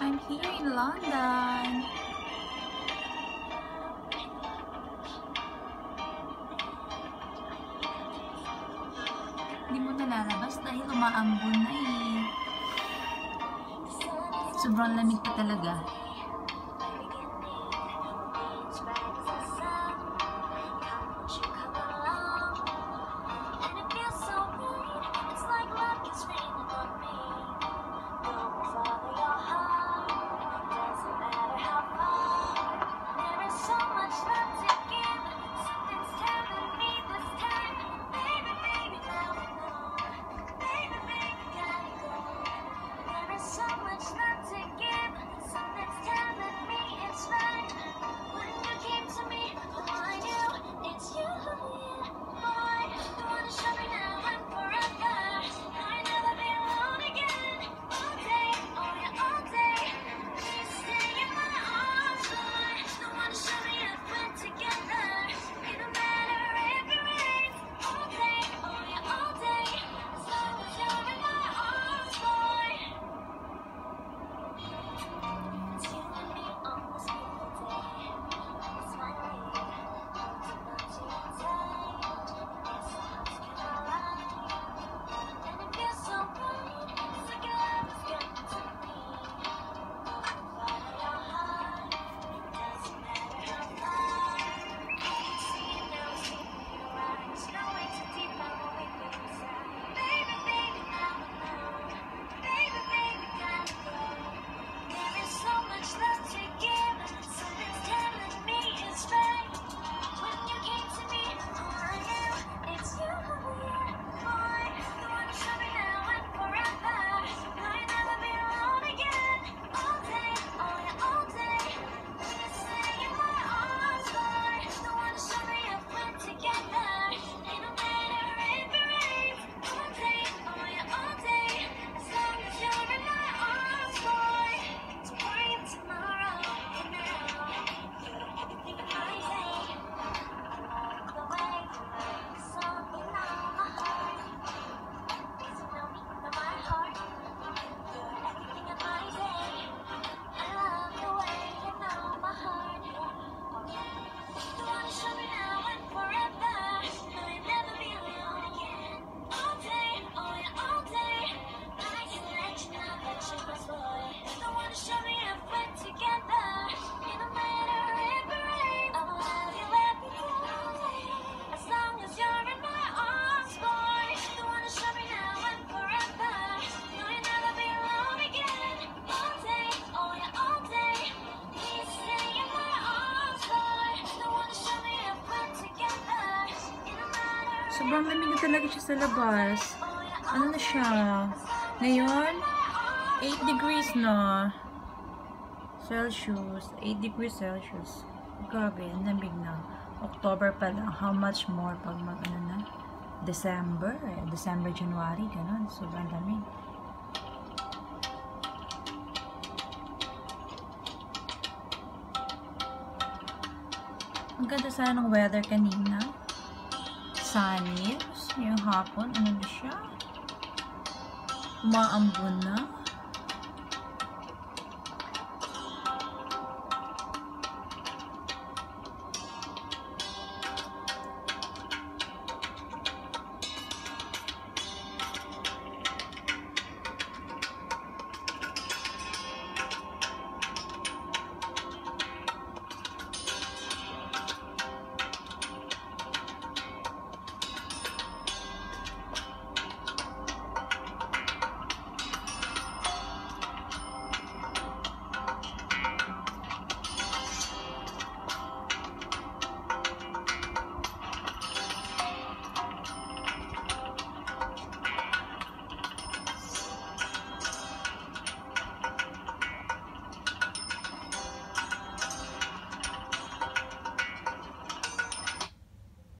I'm here in London. Hindi mo nalalabas dahil umaambon na eh. Sobrang lamig pa talaga. Sobrang lamig na talaga siya sa labas. Ano na siya? Ngayon, 8 degrees na. Celsius. 8 degrees Celsius. Grabe, ang lamig na. October pa lang. How much more pag ano na? December. December, January. Ganun. Sobrang lamig. Ang ganda sana ng weather kanina. Sunny. Yung hapon, ano na siya? Umaambon na.